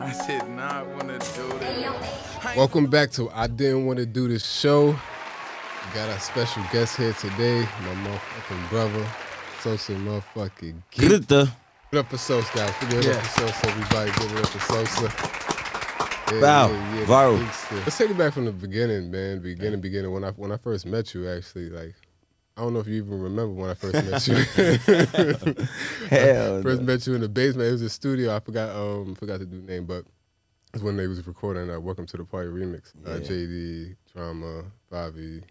I did not want to do this. Welcome back to I Didn't Want to Do This Show. We got our special guest here today, my motherfucking brother, Sosa motherfucking Geek. Good. Give it up for Sosa, guys. Give it up for Sosa, everybody. Give it up for Sosa. Wow, viral. Let's take it back from the beginning, man. Beginning. When I first met you, actually, like, I don't know if you even remember when I first met you. Hell First no. met you in the basement. It was a studio. I forgot the dude's name, but it's when they was recording Welcome to the Party remix. Yeah. JD, Drama, Fivio,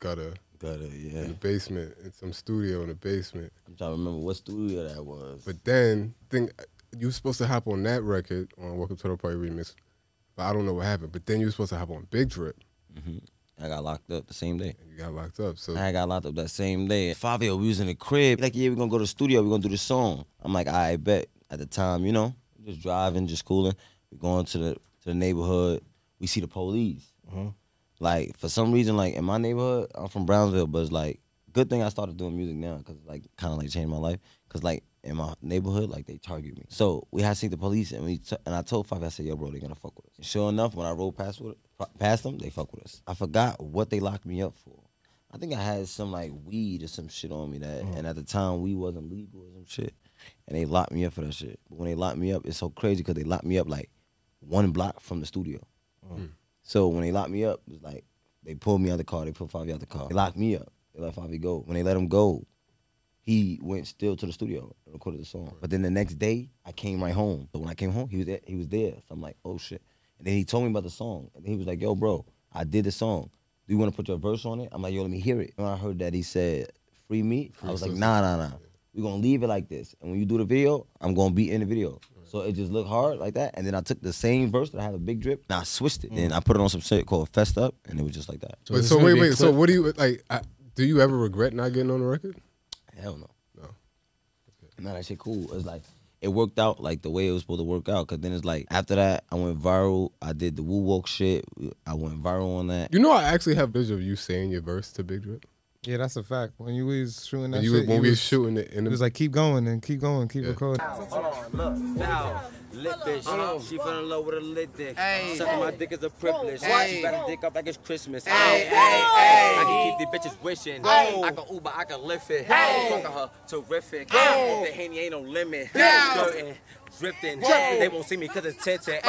Gutter. Yeah. In the basement, in some studio in the basement. I'm trying to remember what studio that was. But then, you were supposed to hop on that record on Welcome to the Party remix, but I don't know what happened. But then you were supposed to hop on Big Drip. I got locked up the same day. And you got locked up. So I got locked up that same day. Fivio, we was in the crib. Like, yeah, we're gonna go to the studio. We're gonna do the song. I'm like, I bet. At the time, you know, just driving, just cooling. We're going to the neighborhood. We see the police. Like, for some reason, like, in my neighborhood, I'm from Brownsville, but it's like, good thing I started doing music now, because like, kind of like changed my life. Because like, in my neighborhood, like, they target me. So we had seen the police, and I told Fivio, I said, yo, bro, they gonna fuck with us. And sure enough, when I rode past them, they fuck with us. I forgot what they locked me up for. I think I had some like weed or some shit on me that, and at the time, weed wasn't legal or some shit. And they locked me up for that shit. But when they locked me up, it's so crazy because they locked me up like 1 block from the studio. So when they locked me up, it was like, they pulled me out the car, they put Fivio out the car. They locked me up, they let Fivio go. When they let him go, he went still to the studio and recorded the song. But then the next day, I came right home. So when I came home, he was there. So I'm like, oh shit. And then he told me about the song. And then he was like, yo, bro, I did the song. Do you want to put your verse on it? I'm like, yo, let me hear it. When I heard that he said, free me, I was like, nah. We're going to leave it like this. And when you do the video, I'm going to be in the video. So it just looked hard like that. And then I took the same verse that I had a Big Drip, and I switched it. Then I put it on some shit called Fessed Up, and it was just like that. So wait. So what do you, like, do you ever regret not getting on the record? Hell no. No. Okay. Nah, that shit cool. It's like, it worked out like the way it was supposed to work out. Cause then it's like, after that, I went viral. I did the woo walk shit. I went viral on that. You know, I actually have vision of you saying your verse to Big Drip. Yeah, that's a fact. When you was shooting that When we was shooting it, it was like, keep going and keep going, keep recording. Hold on, look, now, lit bitch. She fell in love with a lit dick. Sucking my dick is a privilege. She better dick up like it's Christmas. I can keep these bitches wishing. I can Uber, I can lift it. Fucking her, terrific. The Henny ain't no limit. Skirting, drifting. They won't see me cause it's tinted.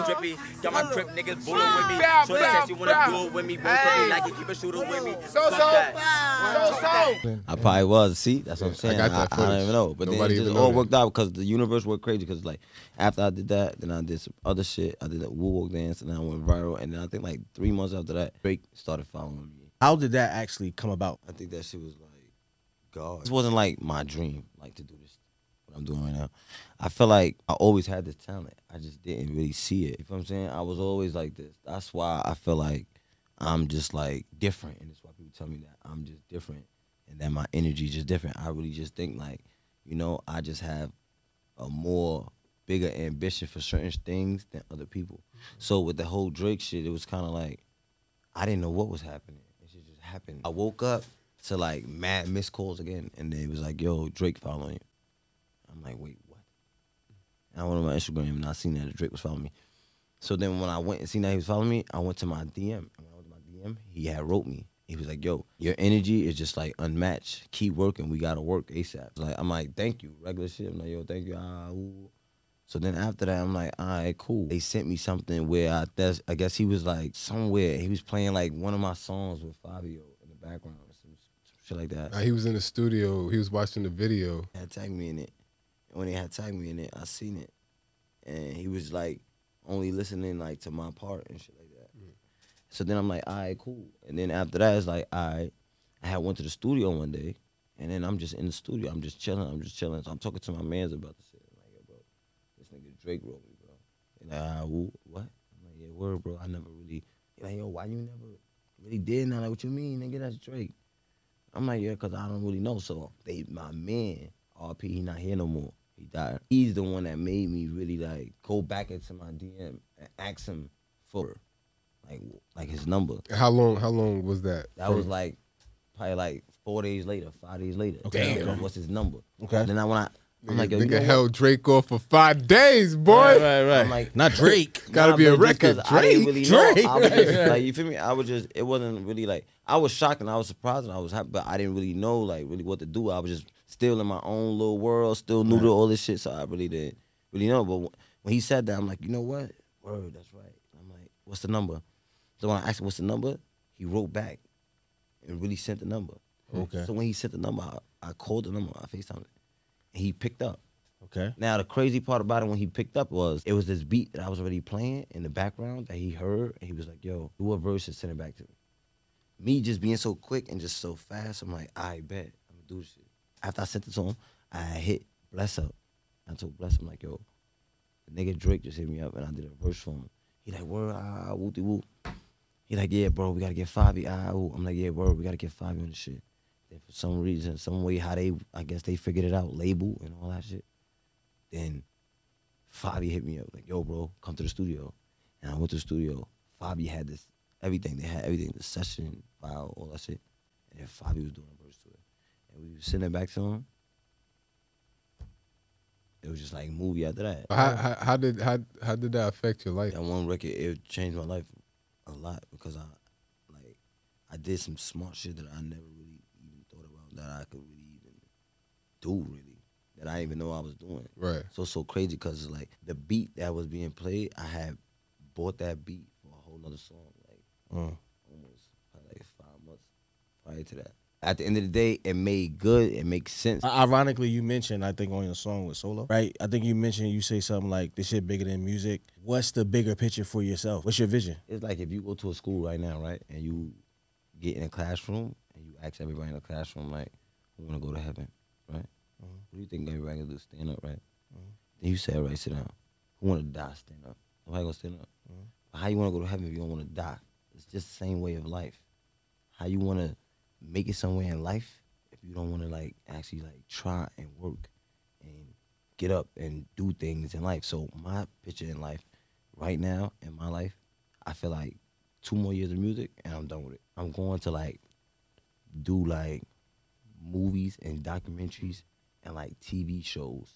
Drippy. Got my grip niggas bullying with me. Shorty said she wanna do it with me. Won't put me like it, keep a shooter with me. Fuck that. I probably was. See, that's what I'm saying. I got that I don't even know. But Nobody then it even just all know worked out because the universe worked crazy. Because like after I did that, then I did some other shit. I did that woo walk dance, and I went viral. And then I think like 3 months after that, Drake started following me. How did that actually come about? I think that shit was like God. This wasn't like my dream, like to do this, what I'm doing right now. I feel like I always had this talent. I just didn't really see it. You know what I'm saying? I was always like this. That's why I feel like I'm just like different, and that's why people tell me that I'm just different, and that my energy is just different. I really just think like, you know, I just have a more bigger ambition for certain things than other people. So with the whole Drake shit, it was kind of like, I didn't know what was happening. It just happened. I woke up to like mad missed calls again, and then it was like, yo, Drake following you. I'm like, wait, what? And I went on my Instagram, and I seen that Drake was following me. So then when I went and seen that he was following me, I went to my DM. And when I went to my DM, he had wrote me. He was like, yo, your energy is just like unmatched. Keep working. We got to work ASAP. I'm like, thank you. Regular shit. I'm like, yo, thank you. Ooh. So then after that, I'm like, all right, cool. They sent me something where I guess he was like somewhere. He was playing like one of my songs with Fivio in the background or some shit like that. He was in the studio. He was watching the video. They had tagged me in it. And when they had tagged me in it, I seen it. And he was like only listening like to my part and shit like that. So then I'm like, all right, cool. And then after that, it's like, all right. I had went to the studio one day, and then I'm just in the studio. I'm just chilling. So I'm talking to my mans about this shit. I'm like, yo, bro, this nigga Drake wrote me, bro. They're like, what? I'm like, yeah, word, bro. I never really. They're like, yo, why you never really did? And I'm like, what you mean, nigga? That's Drake. I'm like, yeah, because I don't really know. So my man, RP, he not here no more. He died. He's the one that made me really like go back into my DM and ask him for like his number. How long was that? That was like probably like 4 days later, 5 days later. Okay. What's his number? Okay. Then when I'm like, yo, nigga held Drake off for 5 days, boy. Right. I'm like, not Drake. Gotta be a record. I didn't really know. Drake. I was just, like, you feel me? I was just, it wasn't really like, I was shocked and I was surprised and I was happy, but I didn't really know like really what to do. I was just still in my own little world, still new to all this shit, so I really didn't really know. But when he said that, I'm like, you know what? Word, that's right. I'm like, what's the number? So when I asked him what's the number, he wrote back and really sent the number. Okay. So when he sent the number, I called the number, I FaceTimed it, and he picked up. Okay. Now, the crazy part about it when he picked up was, it was this beat that I was already playing in the background that he heard, and he was like, yo, do a verse and send it back to me. Me just being so quick and just so fast, I'm like, I bet, I'm gonna do this shit. After I sent it to him, I hit Bless up. I told Bless, I'm like, yo, the nigga Drake just hit me up, and I did a verse for him. He like, word, whoop-de-whoop. He like, yeah, bro, we gotta get Fivio. I'm like, yeah, bro, we gotta get Fivio on the shit. Then for some reason, some way, I guess they figured it out, label and all that shit. Then Fivio hit me up, like, yo, bro, come to the studio. And I went to the studio. Fivio had this, everything. They had everything, the session, file, all that shit. And then Fivio was doing a verse to it. And we were sending it back to him. It was just like a movie after that. How did that affect your life? That one record, it changed my life a lot because I did some smart shit that I never really even thought about that I could really even do, really, that I didn't even know I was doing. Right. So crazy because like the beat that was being played, I had bought that beat for a whole nother song, like almost like 5 months prior to that. At the end of the day, it made good. It makes sense. Ironically, you mentioned, I think on your song with Solo, right? I think you mentioned, you say something like, this shit bigger than music. What's the bigger picture for yourself? What's your vision? It's like if you go to a school right now, right, and you get in a classroom and you ask everybody in the classroom, like, who want to go to heaven, right? What do you think everybody gonna do? Stand up, right? Then you say, all right, sit down. Who want to die? Stand up. Nobody gonna stand up. But how you want to go to heaven if you don't want to die? It's just the same way of life. How you want to make it somewhere in life if you don't want to like actually like try and work and get up and do things in life. So my picture in life right now in my life, I feel like 2 more years of music and I'm done with it. I'm going to like do like movies and documentaries and like TV shows.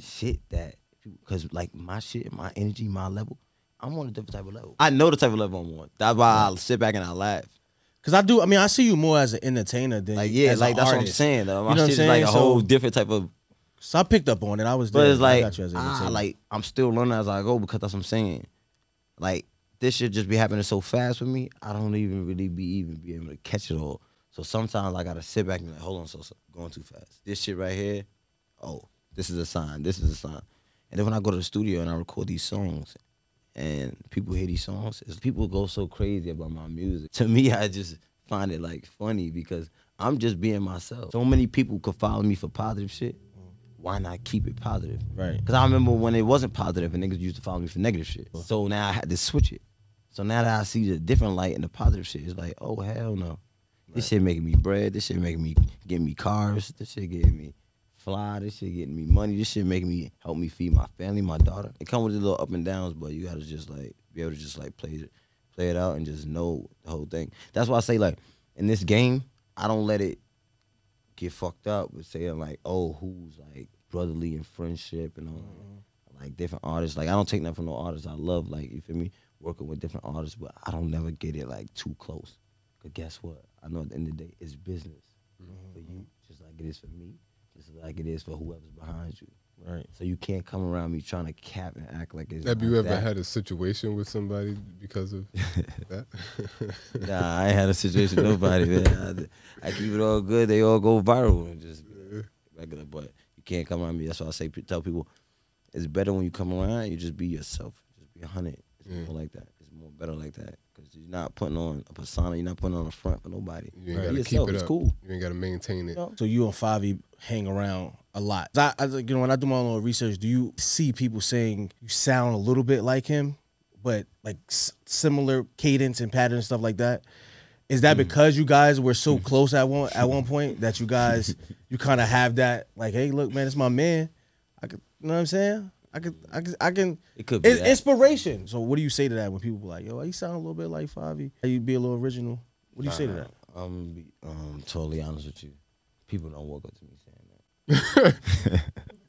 Shit that, because like my shit, my energy, my level, I'm on a different type of level. I know the type of level I'm on. That's why I sit back and I laugh. Cause I see you more as an entertainer than like, yeah, as like an that's artist. what I'm saying. Though. My You know shit what I'm is like saying? a whole different type of. So I picked up on it. I was there. But it's like, I got you as an entertainer. like I'm still learning as I go because that's what I'm saying. Like this shit just be happening so fast with me. I don't even really be able to catch it all. So sometimes I gotta sit back and be like, hold on, Sosa, going too fast. This shit right here, oh, this is a sign. This is a sign. And then when I go to the studio and I record these songs, and people hear these songs, people go so crazy about my music. To me, I just find it like funny because I'm just being myself. So many people could follow me for positive shit. Why not keep it positive? Right. Because I remember when it wasn't positive and niggas used to follow me for negative shit. So now I had to switch it. So now that I see the different light and the positive shit, it's like, oh, hell no. This shit making me bread. This shit making me, getting me cars. This shit getting me fly. This shit getting me money. This shit making me, help me feed my family, my daughter. It comes with a little up and downs, but you gotta just like, be able to just like play it out and just know the whole thing. That's why I say like, in this game, I don't let it get fucked up with saying like, oh, who's like brotherly and friendship and all like different artists. Like I don't take nothing from no artists. I love like, you feel me, working with different artists, but I don't never get it like too close. Cause guess what? I know at the end of the day, it's business for you, just like it is for me, just like it is for whoever's behind you. Right. So you can't come around me trying to cap and act like it's. Have you not ever that. had a situation with somebody because of that? Nah, I ain't had a situation with nobody, man. I keep it all good. They all go viral and just regular. But you can't come around me. That's why I say, tell people, it's better when you come around, you just be yourself. Just be 100. It's more like that. It's more better like that. Because you're not putting on a persona. You're not putting on a front for nobody. You ain't got to keep yourself. it It's up. cool. You ain't got to maintain it. So you and Fivio hang around a lot. I you know, when I do my own research, do you see people saying you sound a little bit like him, but like similar cadence and pattern and stuff like that? Is that because you guys were so close at one point that you guys you kind of have that like, hey, look, man, it's my man. I could, you know what I'm saying? I can. It could be it's that. Inspiration. So what do you say to that when people be like, yo, you sound a little bit like Fivio? You be a little original. What do you say to that? I'm totally honest with you. People don't walk up to me saying that.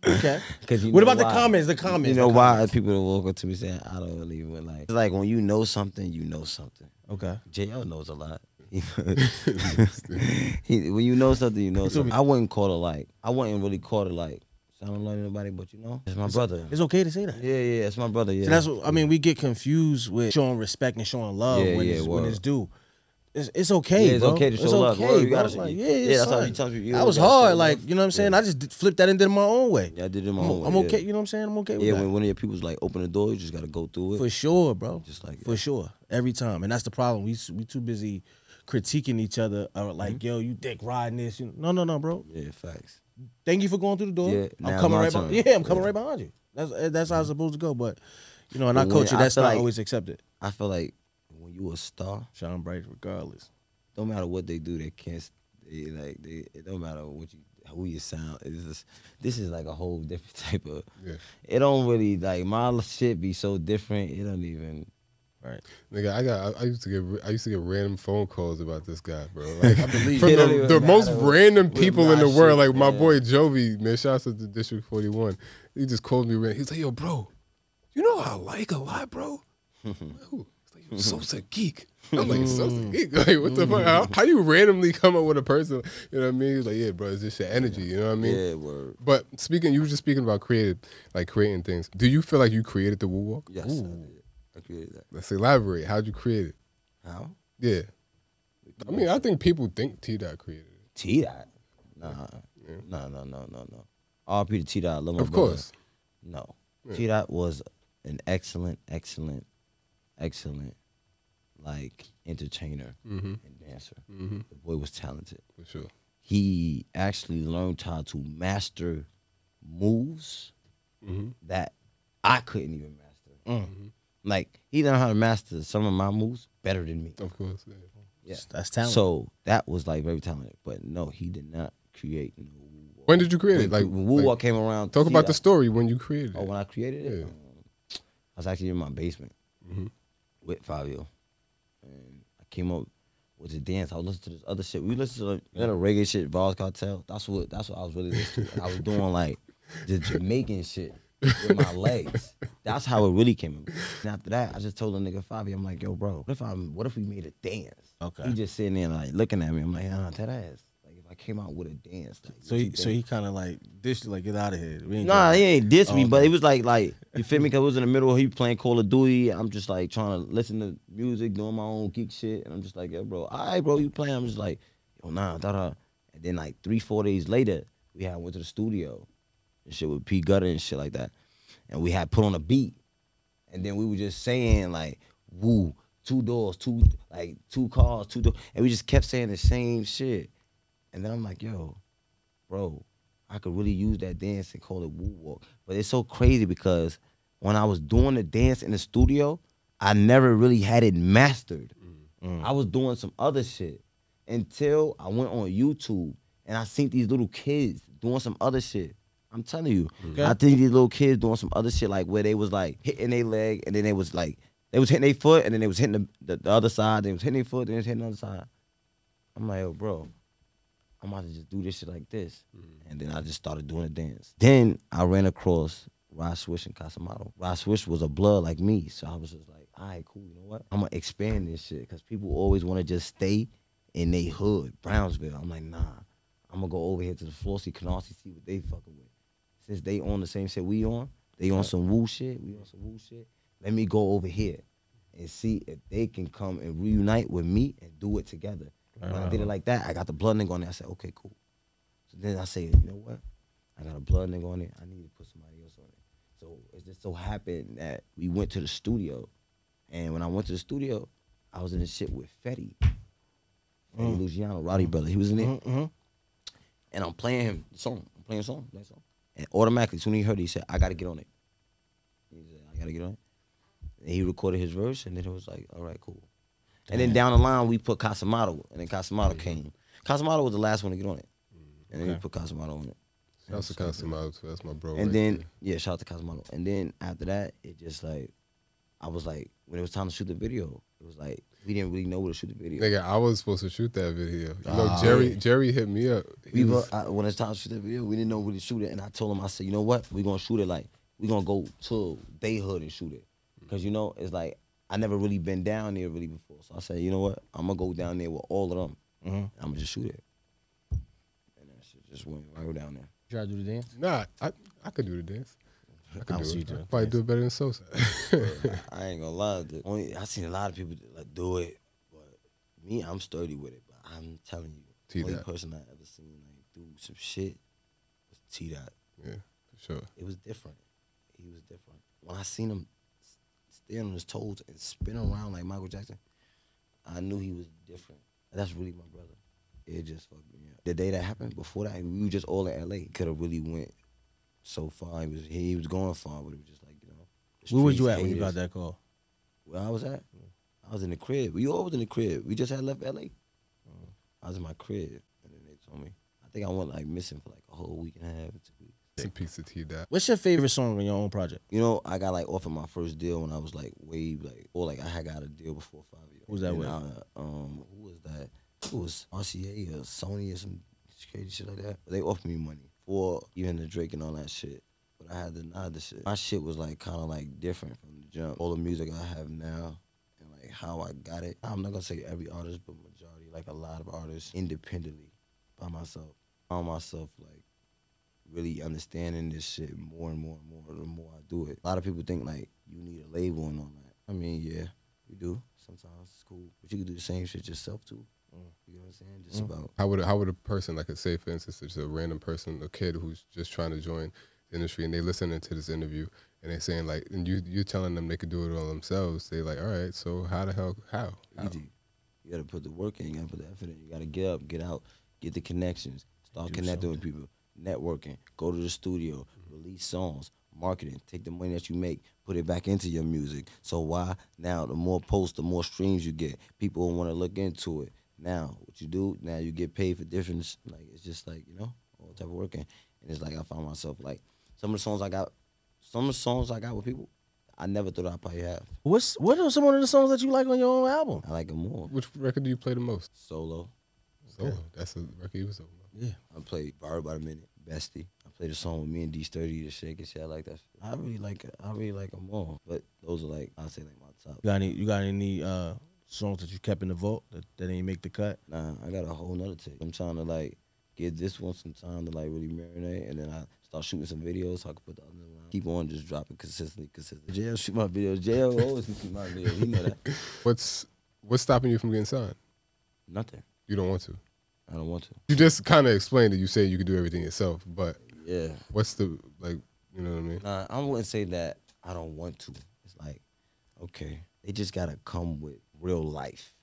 Okay. Cause What about the comments? The comments. You know the why comments. people walk up to me saying I don't believe in like. It's like when you know something, you know something. Okay. JL knows a lot. When you know something, you know something. I wouldn't call it like. I wouldn't really call it like. I don't like anybody, but you know, it's my brother. It's okay to say that. Yeah, it's my brother. Yeah. So that's what I mean. We get confused with showing respect and showing love when it's due. It's okay, yeah, it's bro. okay to show love. Okay, You gotta, like, that's how you tell people. That was hard, like, you know what I'm saying? I just flipped that and did it my own way. Yeah, I did it my own way. I'm okay, you know what I'm saying? I'm okay with that. Yeah, when one of your people's like open the door, you just gotta go through it. For sure, bro. Just like for sure, every time, and that's the problem. We too busy critiquing each other, like, yo, you dick riding this. You know? No, bro. Yeah, facts. Thank you for going through the door. Yeah, I'm coming right behind. Yeah, I'm coming right behind you. That's how it's supposed to go. But you know, in our culture, that's not always accepted. I feel like when you a star, shine bright regardless. Don't matter what they do, they can't. It don't matter who you sound. This is like a whole different type of. Yeah. It don't really like my shit be so different. It don't even. Right, nigga. I used to get random phone calls about this guy, bro. Like I believe from the most random people in the world. Like my boy yeah. Jovi, man. Shouts out to District 41. He just called me random. He's like, "Yo, bro, you know I like a lot, bro." He's like, "Yo, Sosa Geek." I'm like, Sosa Geek? Like, what the fuck? How you randomly come up with a person? You know what I mean? He's like, yeah, bro, it's just your energy. You know what I mean? Yeah, word. But you were just speaking about creating things. Do you feel like you created the Woo Walk? Yes, I did. I created that. Let's elaborate. How'd you create it? How? Yeah. I mean, I think people think T-Dot created it. T-Dot? Nah. Yeah. No. RP to T-Dot. I love my Of brother. course. No. Yeah. T-Dot was an excellent like entertainer and dancer. The boy was talented. For sure. He actually learned how to master moves that I couldn't even master. Like, he learned how to master some of my moves better than me. Of course, yeah. That's talent. So that was like very talented. But no, he did not create no Woo Walk. When did you create it? Like when Woo Walk came around. Talk about the story when you created it. Oh, when I created it? I was actually in my basement with Fivio. And I came up with the dance. I was listening to this other shit. We listened to the reggae shit, Vaz Cartel. That's what I was really listening to. And I was doing like the Jamaican shit with my legs. That's how it really came in. And after that, I just told the nigga Fivio, I'm like, yo, bro, what if we made a dance? Okay. He just sitting there like looking at me. I'm like, that ass. Like if I came out with a dance. Like, so he kind of like dished like, get out of here. Nah, he ain't dissed me, but he was like you feel me? Cause it was in the middle. He playing Call of Duty. I'm just like trying to listen to music, doing my own geek shit, and I'm just like, yeah, bro, all right, bro, you playing? I'm just like, yo, nah, da. And then like 3-4 days later, we went to the studio and shit with P Gutter and shit like that, and we had put on a beat, and then we were just saying like, woo, 2 doors, 2 cars, 2 doors, and we just kept saying the same shit. And then I'm like, yo, bro, I could really use that dance and call it Woo Walk. But it's so crazy because when I was doing the dance in the studio, I never really had it mastered. I was doing some other shit until I went on YouTube and I seen these little kids doing some other shit. I'm telling you, I think these little kids doing some other shit like where they was like hitting their leg and then they was hitting their foot and then they was hitting the other side. They was hitting their foot, then they was hitting the other side. I'm like, yo, bro, I'm about to just do this shit like this. And then I just started doing a dance. Then I ran across Rod Swish and Casamado. Rod Swish was a blood like me. So I was just like, all right, cool, you know what? I'm going to expand this shit because people always want to just stay in they hood, Brownsville. I'm like, nah, I'm going to go over here to the Flossie, Canarsie, see what they fucking with. Since they on the same shit we on, they on some woo shit, we on some woo shit. Let me go over here and see if they can come and reunite with me and do it together. When I did it like that, I got the blood nigga on there. I said, okay, cool. So then I said, you know what? I got a blood nigga on it. I need to put somebody else on it. So it just so happened that we went to the studio. And when I went to the studio, I was in the shit with Fetty. Fetty Luciano, Roddy brother. He was in there. And I'm playing him the song. I'm playing a song. And automatically, as soon as he heard it, he said, I got to get on it. He said, I got to get on it. And he recorded his verse, and then it was like, all right, cool. And then down the line, we put Casamado, and then Casamado came. Casamado was the last one to get on it. And then we put Casamado on it. Shout out to Casamado, too. That's my bro. And then, shout out to Casamado. And then after that, it just like, I was like, when it was time to shoot the video, it was like, We didn't really know where to shoot the video. Nigga, I was supposed to shoot that video. You know, Jerry hit me up. When it's time to shoot the video, we didn't know where to shoot it. And I told him, I said, you know what? We're going to shoot it like, we're going to go to they hood and shoot it. Because, you know, it's like, I never really been down there really before. So I said, you know what? I'm going to go down there with all of them. I'm going to just shoot it. And that shit just went right down there. You try to do the dance? Nah, I could do the dance. I could do it. I probably do it better than Sosa. I ain't gonna lie. I seen a lot of people like do it, but me, I'm sturdy with it. But I'm telling you, the only person I ever seen like do some shit was T-Dot. Yeah, for sure. It was different. He was different. When I seen him stand on his toes and spin around like Michael Jackson, I knew he was different. That's really my brother. It just fucked me up. The day that happened, before that, we were just all in LA. Could have really went so far. He was going far, but it was just like, you know. Where was you at when you got that call? Where I was at? I was in the crib. We all was in the crib. We just had left LA. I was in my crib, and then they told me. I think I went like missing for like a whole week and a half, 2 weeks. It's a piece of T-Dot. What's your favorite song on your own project? You know, I got like offered my first deal when I was like way like, or like I had got a deal before Fivio. Who was that with? Who was that? It was RCA or Sony or some crazy shit like that. They offered me money for even the Drake and all that shit. But I had to nod the shit. My shit was like kind of like different from the jump. All the music I have now and like how I got it. I'm not gonna say every artist, but majority, like a lot of artists independently by myself. I found myself like really understanding this shit more and more and more the more I do it. A lot of people think like you need a label and all that. I mean, yeah, you do. Sometimes it's cool. But you can do the same shit yourself too. You know what I'm saying? Just about How would a person, like say for instance, just a random person, a kid who's just trying to join the industry and they listening to this interview and they saying like, and you're telling them they could do it all themselves. They like, all right, so how? Easy. You gotta put the work in, you gotta put the effort in, you gotta get up, get out, get the connections, start connecting with people, networking, go to the studio, release songs, marketing, take the money that you make, put it back into your music. So why? Now the more posts, the more streams you get. People will wanna look into it. Now, what you do, now you get paid for different, like, it's just like, you know, all type of working. And it's like, I found myself, like, some of the songs I got with people, I never thought I'd probably have. What are some of the songs that you like on your own album? I like them more. Which record do you play the most? Solo. Solo. That's a record you was talking about. Yeah. I play Borrowed by the Minute, Bestie. I played a song with me and D30 to shake and shit. I like that shit. I really like them all. But those are like, I'll say like my top. You got any songs that you kept in the vault that ain't make the cut? Nah, I got a whole nother tape. I'm trying to like give this one some time to like really marinate, and then I start shooting some videos so I can put the other one on. Keep on just dropping consistently. JL shoot my videos. JL always shoot my videos. He know that. What's stopping you from getting signed? Nothing. You don't want to? I don't want to. You just kind of explained it. You say you could do everything yourself, but yeah. What's the, like, you know what I mean? Nah, I wouldn't say that I don't want to. It's like, okay, they just got to come with real life.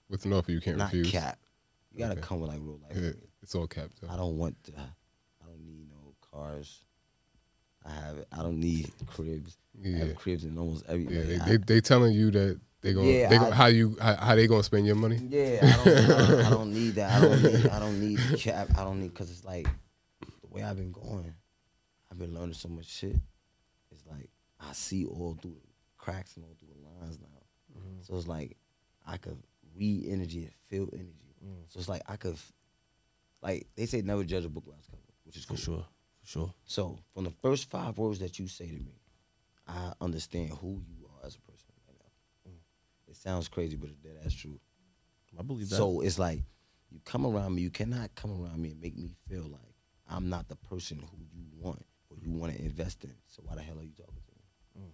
With an offer you can't refuse? Not cap. You got to come with like real life. Yeah, it's all capped. I don't want to. I don't need no cars. I don't need cribs. Yeah. I have cribs in almost every. Yeah, they telling you that they how they gonna spend your money? Yeah, I don't need that. I don't need cap. I don't need, because it's like the way I've been going. I've been learning so much shit. It's like I see all through the cracks and all through the lines now. So it's like I could read energy and feel energy. So it's like I could, like they say, never judge a book by its cover, which is cool. For sure. So from the first 5 words that you say to me, I understand who you are as a person right now. It sounds crazy, but that's true. I believe that. So it's like you come around me, you cannot come around me and make me feel like I'm not the person who you want or you want to invest in. So why the hell are you talking to me?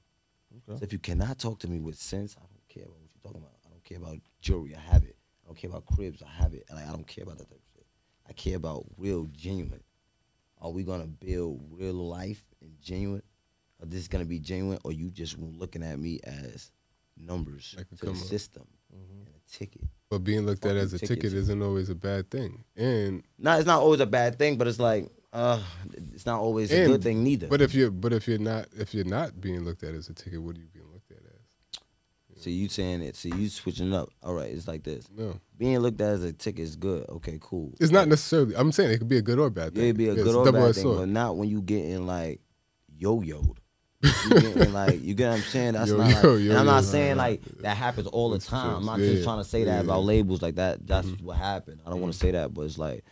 Okay. So if you cannot talk to me with sense, I don't care about what you're talking about. I don't care about jewelry, I have it. I don't care about cribs, I have it. Like, I don't care about that type of shit. I care about real, genuine. Are we gonna build real life and genuine? Or this gonna be genuine, or you just looking at me as numbers to the system and a ticket? But being looked at as a ticket isn't always a bad thing. And no, it's not always a bad thing, but it's like it's not always a good thing neither. But if you're not being looked at as a ticket, what are you being looked at as? So you saying it? So you switching up? All right, it's like this. No, being looked at as a ticket is good. Okay, cool. It's not necessarily. I'm saying it could be a good or bad thing. It could be a good or bad thing, but not when you getting like yo-yoed. You get what I'm saying? That's Yo, not yo, like, yo, and I'm not yo, saying right. like that happens all the time. I'm not Yeah, just trying to say that yeah. about labels like that. That's what happened. I don't want to say that, but it's like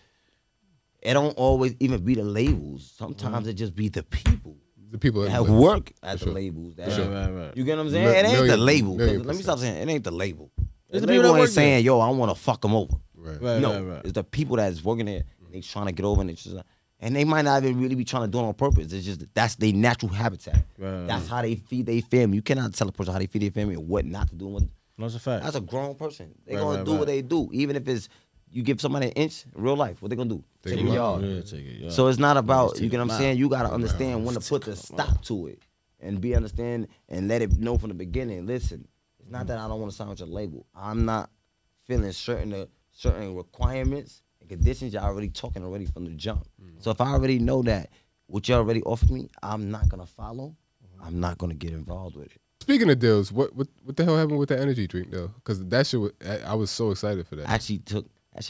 it don't always even be the labels. Sometimes it just be the people The people that work at the sure. labels. That, Right. You get what I'm saying? It ain't the label. 'Cause let me stop saying it ain't the label. It's The the people label that ain't work there. saying, yo, I want to fuck them over. Right. No, it's the people that's working there and they trying to get over and it's just and they might not even really be trying to do it on purpose. It's just that's their natural habitat. Right. That's how they feed their family. You cannot tell a person how they feed their family and what not to do. And That's a fact. that's a grown person. They Right, gonna right, do right. what they do, even if it's you give somebody an inch in real life. What they gonna do? Take Take them a out. yard. Yeah, take it, yeah. So it's not about Take you get what I'm them saying. out. You gotta understand when to put the stop to it and be understand and let it know from the beginning. Listen, it's not that I don't want to sign with your label. I'm not feeling certain requirements and conditions. Y'all already talking already from the jump. So if I already know that what you already offered me, I'm not gonna follow. I'm not gonna get involved with it. Speaking of deals, what the hell happened with the energy drink though? Because that shit, I was so excited for that. Actually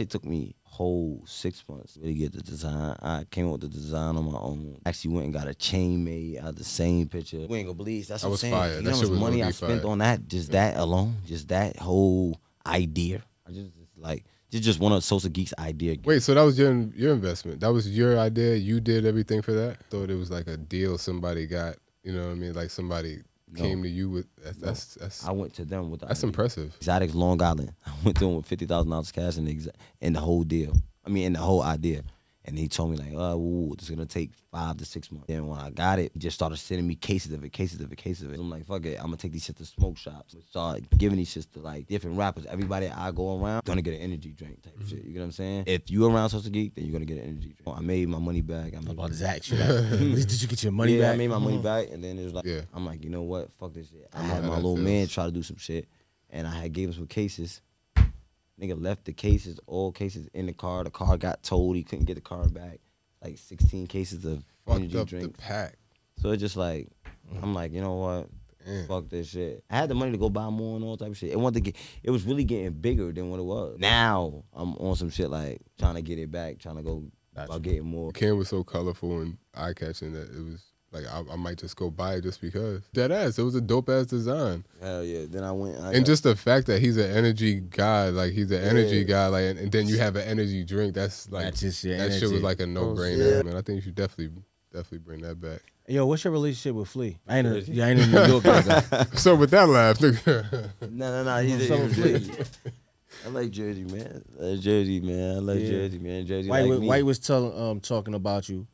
took me whole 6 months to really get the design. I came up with the design on my own. Actually went and got a chain made out of the same picture. We ain't gonna believe that's what I'm was saying. fire. You That know how shit much was money I really spent fire. on that? Just that alone, just that whole idea. I just one of Sosa Geek's idea. Wait, so that was your investment? That was your idea? You did everything for that? Thought it was like a deal somebody got. You know what I mean? Like somebody came to you with that's I went to them with the that's idea. impressive. Exotics Long Island. I went to him with $50,000 cash in the whole deal. I mean, in the whole idea. And he told me like, it's gonna take 5 to 6 months. Then when I got it, he just started sending me cases of it. I'm like, fuck it, I'm gonna take these shit to smoke shops. Start giving these shit to like different rappers. Everybody I go around, gonna get an energy drink type shit. You get what I'm saying? If you around Sosa Geek, then you're gonna get an energy drink. I made my money back. I'm about to ask you that. Did you get your money yeah, back? I made my money back, and then it was like, Yeah. I'm like, you know what? Fuck this shit. I know had how my that little feels. man try to do some shit, and I had gave him some cases. Nigga left the cases, all cases in the car. The car got towed. He couldn't get the car back. Like 16 cases of Fucked energy up drinks. the pack. So it's just like, I'm like, you know what? Damn. Fuck this shit. I had the money to go buy more and all type of shit. It was really getting bigger than what it was. Now I'm on some shit like trying to get it back, trying to go about getting more. The can was so colorful and eye catching that it was like I might just go buy it just because. Dead ass. It was a dope ass design. Hell yeah. Then I went. And just the fact that he's an energy guy, like he's an energy guy, like, and then you have an energy drink. That's like That's just your that shit was energy. like a no brainer, man. I think you should definitely bring that back. Yo, what's your relationship with Flea? I ain't in New York like that. So with that laugh, nigga. No. He's Jersey. I like Jersey, man. I like Jersey, man. Jersey like me. White was talking about you,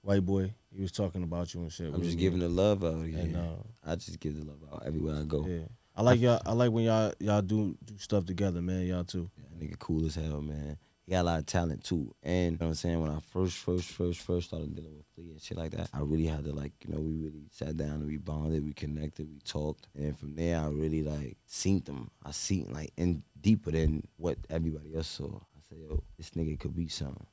white boy. He was talking about you and shit. I'm just giving the love out here. And, I just give the love out everywhere I go. yeah, I like y'all. I like when y'all do stuff together, man. Y'all too. That nigga cool as hell, man. He got a lot of talent too. And you know what I'm saying, when I first started dealing with Flea and shit like that, I really had to we really sat down and we bonded, we connected, we talked. And from there I really seen them. I seen in deeper than what everybody else saw. I said, yo, this nigga could be something.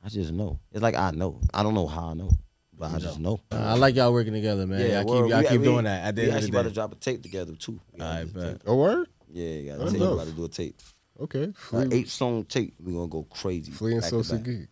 I just know. It's like I know. I don't know how I know. But I just know. I like y'all working together, man. Y'all keep doing that. At the end of the We actually about to day. drop a tape together too. I bet. Oh, word? Yeah, you got That's a tape. dope. About to do a tape. Okay. Like Flea, 8-song tape. We gonna go crazy. Flea and back to Sosa back. Geek.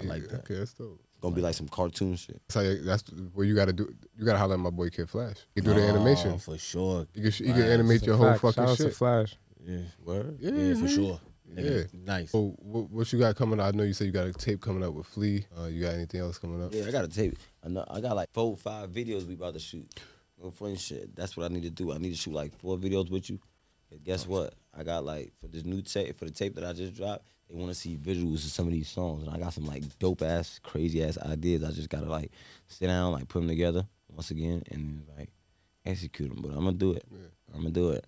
I like that. Okay, that's dope. It's gonna be like some cartoon shit. That's where you gotta do. You gotta holler at my boy Kid Flash. He do the animation. Oh, for sure. You can animate your whole Fact. fucking Shout out to shit. Flash. Yeah, Word? Yeah, yeah, for man. sure. Yeah. Nigga, nice. So what you got coming up? I know you said you got a tape coming up with Flea. You got anything else coming up? Yeah, I got a tape. I got like 4 or 5 videos we about to shoot. No funny shit. That's what I need to do. I need to shoot like 4 videos with you. And guess what? I got for this new tape, for the tape that I just dropped, they want to see visuals of some of these songs. And I got some dope ass, crazy ass ideas. I just gotta sit down, put them together once again and execute them. But I'm gonna do it. Yeah. I'm gonna do it.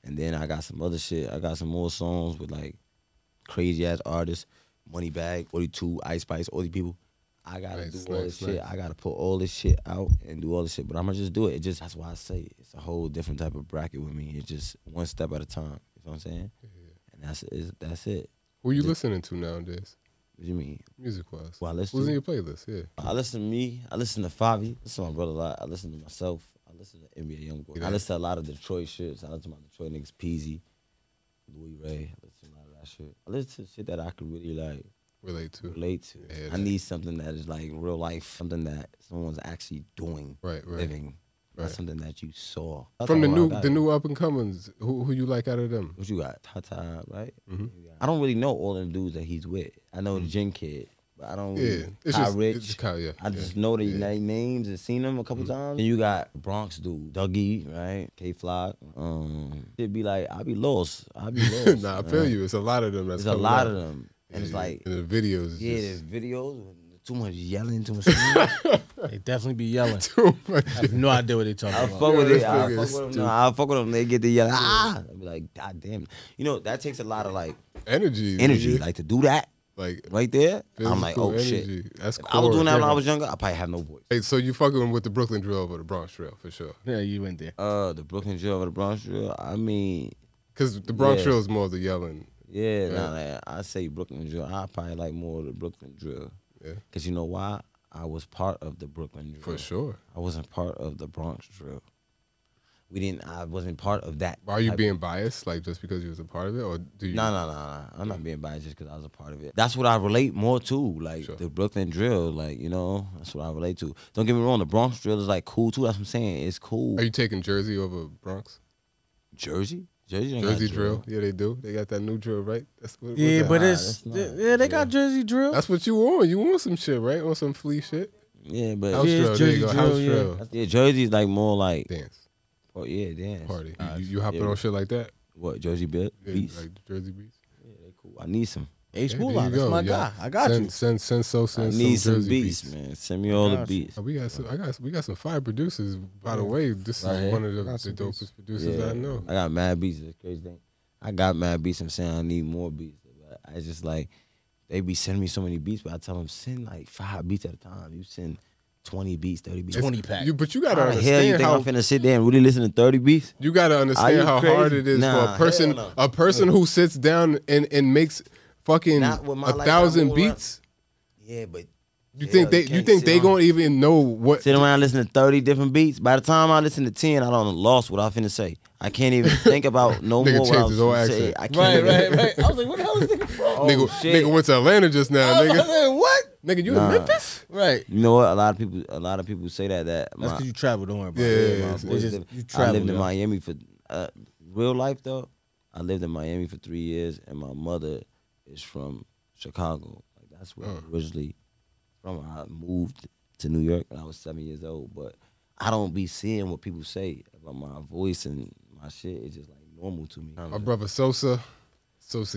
And then I got some other shit. I got some more songs with crazy ass artists, Moneybag, 42, Ice Spice, all these people. I gotta do all this shit. I gotta put all this shit out and do all this shit. But I'm gonna just do it. That's why I say it's a whole different type of bracket with me. It's just one step at a time. You know what I'm saying? Yeah. And that's it. Who you listening to nowadays? What do you mean? Music wise. Well, I listen Who's to in your playlist? Yeah. I listen to me. I listen to Fivio. I listen to my brother a lot. I listen to myself. I listen to NBA Youngboy. Yeah. I listen to a lot of Detroit shit. I listen to my Detroit niggas, Peasy, Louis Ray. I listen to a lot of that shit. I listen to shit that I could really relate to. Yeah, I need something that is like real life, something that someone's actually doing, living. Not something that you saw. From the new up and comings, who you like out of them? What you got? Tata, right? I don't really know all the dudes that he's with. I know the Jin Kid, but I don't really it's Kyle just, Rich. It's Kyle, I just know their names and seen them a couple times. And you got Bronx dude, Dougie, right? K-Flock. It'd be like, I'll be lost. Nah, I feel you. It's a lot of them. There's a lot of them. And it's like. And the videos. There's videos. Too much yelling, too much screaming. They definitely be yelling. Too much. I have no idea what they talking about. I'll fuck with it. I'll fuck with them. They get the yelling. I'll be like, God damn it. You know, that takes a lot of like energy. Like to do that. Like right there. I'm like, oh energy. shit. That's cool. I was doing that when I was younger. I probably have no voice. Hey, so you fucking with the Brooklyn drill over the Bronx drill for sure. Yeah, you went there. The Brooklyn drill over the Bronx drill. I mean, because the Bronx drill is more of the yelling. Yeah, nah, I say Brooklyn drill. I probably like more of the Brooklyn drill. Yeah. Because you know why? I was part of the Brooklyn drill. For sure. I wasn't part of the Bronx drill. I wasn't part of that. Are you being biased, like just because you was a part of it, or do you? No. I'm not being biased just because I was a part of it. That's what I relate more to, like the Brooklyn drill, like that's what I relate to. Don't get me wrong, the Bronx drill is like cool too. That's what I'm saying. It's cool. Are you taking Jersey over Bronx? Jersey drill. Yeah, they do. They got that new drill, right? They got Jersey drill. That's what you want. You want some shit, right? On some flea shit. Yeah, but house drill. There you go. House drill. Yeah, Jersey's like more like dance. Oh yeah, dance. Party. You hopping on shit like that? What, Jersey beats? Like Jersey beats. Yeah, they cool. I need some. H-Moolah, that's my guy. I got you. Send Sosa. I need some beats, man. Send me all the beats. We got some fire producers. By the way, this is one of the dopest producers I know. I got mad beats. That's crazy thing. I got mad beats. I'm saying I need more beats. But I just like they be sending me so many beats, but I tell them send like 5 beats at a time. You send 20 beats, 30 beats. 20 pack. But you gotta how understand the hell you think I'm finna sit there and really listen to 30 beats? You gotta understand how hard it is for a person who sits down and makes fucking 1,000 beats. Yeah, but you think they gonna even know what? Sit around listening to 30 different beats. By the time I listen to 10, I don't lost what I finna say. I can't even think about no more what I was finna say. I can't right. I was like, what the hell is this from? Nigga went to Atlanta just now, nigga. Like, what? Nigga, you in Memphis? Right. You know what? A lot of people say that. That's because you travel. Don't worry about it. You travel. I lived in Miami for real life though. I lived in Miami for 3 years, and my mother is from Chicago. Like that's where I'm originally from. I moved to New York when I was 7 years old, but I don't be seeing what people say about my voice and my shit. It's just like normal to me. My brother Sosa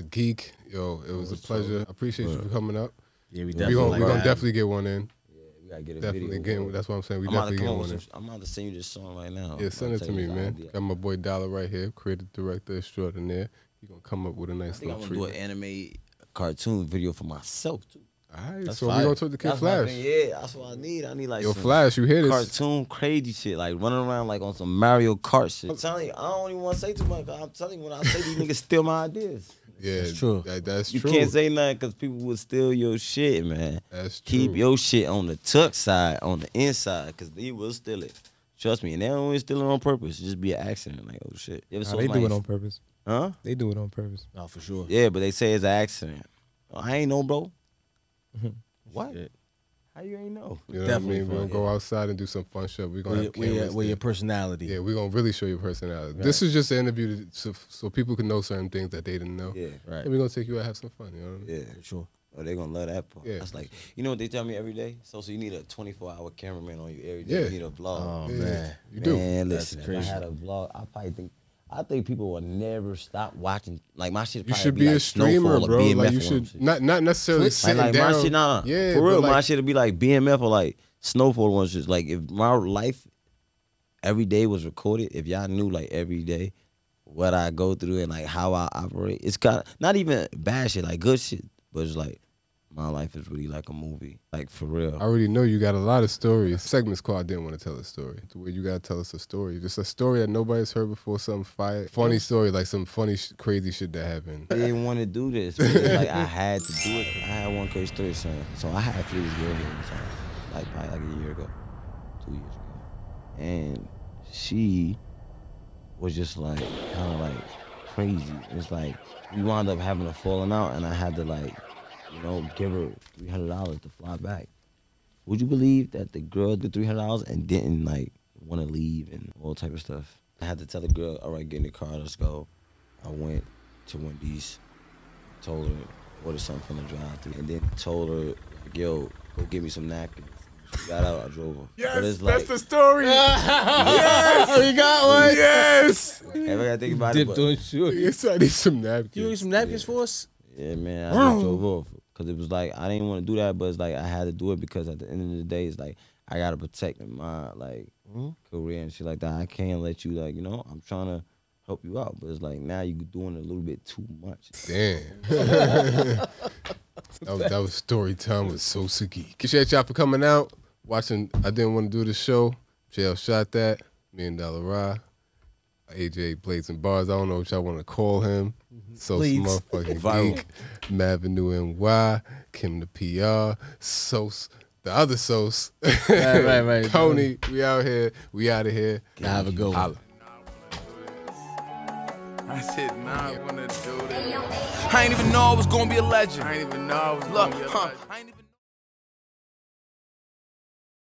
Geek. Yo, it was a pleasure. I appreciate you for coming up. Yeah, we gonna definitely get one in. Yeah, we gotta get a definitely video. That's what I'm saying. We definitely get one in. I'm about to send you this song right now. Yeah, send it to me, man. Got my boy Dollah right here, creative director extraordinaire. He gonna come up with a nice little treat. I'm gonna do an anime cartoon video for myself too. All right, so we gonna talk to Kid Flash. Yeah, that's what I need. I need like some Flash. You hear this? Cartoon crazy shit, like running around like on some Mario Kart shit. I'm telling you, I don't even want to say too much. I'm telling you, when I say these niggas steal my ideas. Yeah, that's true. That's true. You can't say nothing because people will steal your shit, man. That's true. Keep your shit on the tuck side, on the inside, because they will steal it. Trust me, and they don't always steal it on purpose. It just be an accident, like oh shit. They do it on purpose. Huh? They do it on purpose. Oh, for sure. Yeah, but they say it's an accident. I ain't know, bro. What? Shit. How you ain't know? You know definitely. What I mean? We're gonna go outside and do some fun shit. We're gonna have your personality. Yeah, we're gonna really show your personality. Right. This is just an interview so people can know certain things that they didn't know. Yeah, right. And we're gonna take you out and have some fun. You know what I mean? Yeah, for sure. Oh, they gonna love that part. Yeah. That's like, you know what they tell me every day? So you need a 24-hour cameraman on you every day. Yeah. You need a vlog. Oh man, you do. Man, listen, if I had a vlog, I think people will never stop watching. Like my shit. You should be a streamer, bro. Like you should not necessarily sitting down. My shit, nah. Yeah, for real, like, my shit'll be like BMF or like Snowfall ones. Just like if my life every day was recorded, if y'all knew like every day what I go through and like how I operate, it's kind of not even bad shit, like good shit, but it's like my life is really like a movie, like for real. I already know you got a lot of stories. Segment's called I Didn't Want to Tell a Story. The way you got to tell us a story. Just a story that nobody's heard before, something funny story, like some funny, crazy shit that happened. I didn't want to do this, but like I had to do it. I had one crazy story, son. So I had Fivio's girlfriend, like probably like a year ago, 2 years ago. And she was just like, kind of like crazy. It's like, we wound up having a falling out and I had to like you know, give her $300 to fly back. Would you believe that the girl did $300 and didn't like want to leave and all type of stuff? I had to tell the girl, all right, get in the car, let's go. I went to Wendy's, told her, order something to drive through, and then told her, like, yo, go get me some napkins. She got out, I drove her. Yes, but it's like, that's the story. Yes, We got one. yes. every gotta think about Dipped it. But, on short. Yes, I need some napkins. You need some napkins for us? yeah, man, I just drove off. Because it was like, I didn't want to do that, but it's like, I had to do it because at the end of the day, it's like, I got to protect my, like, career and shit like that. I can't let you, like, you know, I'm trying to help you out. But it's like, now you're doing it a little bit too much. Damn. that was story time with Sosa Geek. Appreciate y'all for coming out, watching I Didn't Want to Do the Show. JL Shot That, me and Dollah, AJ Blades and Bars. I don't know what y'all want to call him. Sosa motherfucking Viral. Geek, Mavenu NY, Kim the PR, Sos, the other Sos. Right. Coney, we out here. We out of here. Have a good one. Holla. I said, nah, I wanna do this. I ain't even know I was gonna be a legend. I ain't even know I was gonna be a legend.